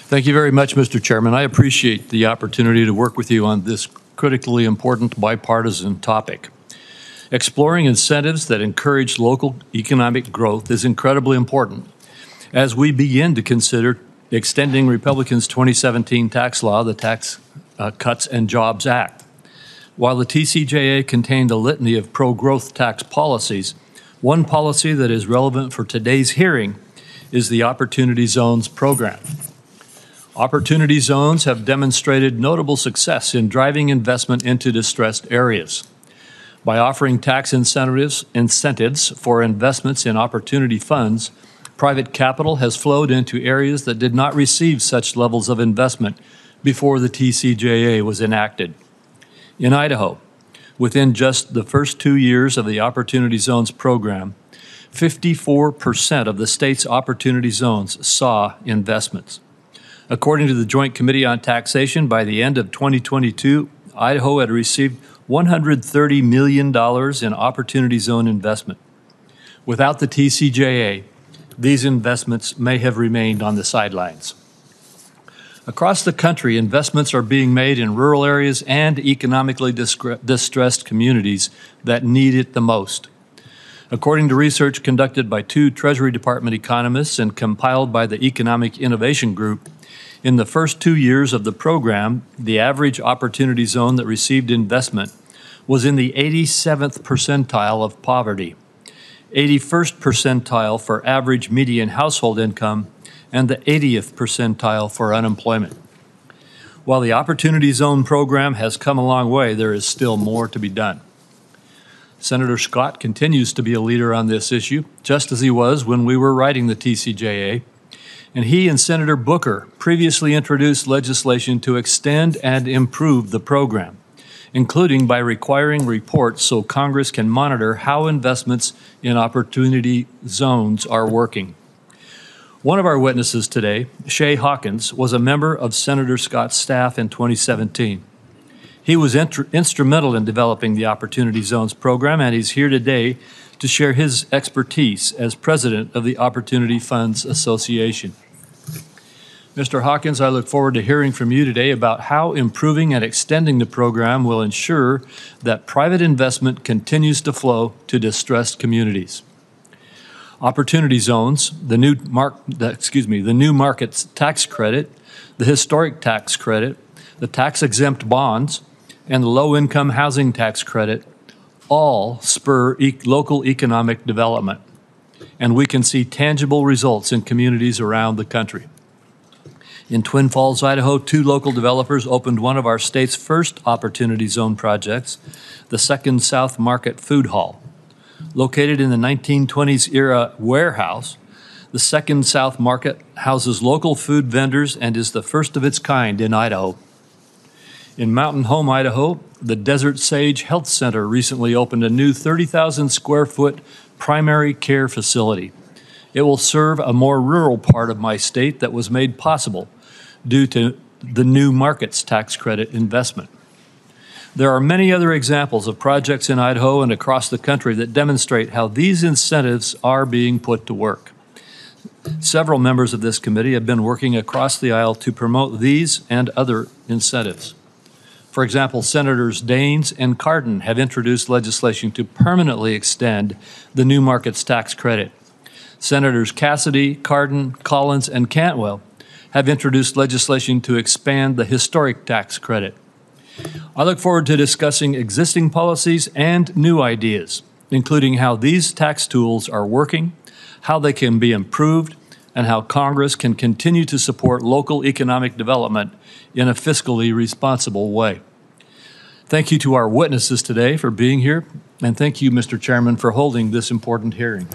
Thank you very much, Mr. Chairman. I appreciate the opportunity to work with you on this critically important bipartisan topic. Exploring incentives that encourage local economic growth is incredibly important as we begin to consider extending Republicans' 2017 tax law, the Tax Cuts and Jobs Act. While the TCJA contained a litany of pro-growth tax policies, one policy that is relevant for today's hearing is the Opportunity Zones program. Opportunity zones have demonstrated notable success in driving investment into distressed areas. By offering tax incentives for investments in opportunity funds, private capital has flowed into areas that did not receive such levels of investment before the TCJA was enacted. In Idaho, within just the first 2 years of the Opportunity Zones program, 54% of the state's opportunity zones saw investments. According to the Joint Committee on Taxation, by the end of 2022, Idaho had received $130 million in Opportunity Zone investment. Without the TCJA, these investments may have remained on the sidelines. Across the country, investments are being made in rural areas and economically distressed communities that need it the most. According to research conducted by 2 Treasury Department economists and compiled by the Economic Innovation Group, in the first 2 years of the program, the average opportunity zone that received investment was in the 87th percentile of poverty, 81st percentile for average median household income, and the 80th percentile for unemployment. While the Opportunity Zone program has come a long way, there is still more to be done. Senator Scott continues to be a leader on this issue, just as he was when we were writing the TCJA, and he and Senator Booker previously introduced legislation to extend and improve the program, including by requiring reports so Congress can monitor how investments in opportunity zones are working. One of our witnesses today, Shay Hawkins, was a member of Senator Scott's staff in 2017. He was instrumental in developing the Opportunity Zones program, and he's here today to share his expertise as president of the Opportunity Funds Association. Mr. Hawkins, I look forward to hearing from you today about how improving and extending the program will ensure that private investment continues to flow to distressed communities. Opportunity zones, the new markets tax credit, the historic tax credit, the tax-exempt bonds, and the low-income housing tax credit all spur local economic development, and we can see tangible results in communities around the country. In Twin Falls, Idaho, 2 local developers opened one of our state's first Opportunity Zone projects, the Second South Market Food Hall. Located in the 1920s era warehouse, the Second South Market houses local food vendors and is the first of its kind in Idaho. In Mountain Home, Idaho, the Desert Sage Health Center recently opened a new 30,000 square foot primary care facility. It will serve a more rural part of my state that was made possible due to the new markets tax credit investment. There are many other examples of projects in Idaho and across the country that demonstrate how these incentives are being put to work. Several members of this committee have been working across the aisle to promote these and other incentives. For example, Senators Daines and Cardin have introduced legislation to permanently extend the new markets tax credit. Senators Cassidy, Cardin, Collins, and Cantwell have introduced legislation to expand the historic tax credit. I look forward to discussing existing policies and new ideas, including how these tax tools are working, how they can be improved, and how Congress can continue to support local economic development in a fiscally responsible way. Thank you to our witnesses today for being here, and thank you, Mr. Chairman, for holding this important hearing.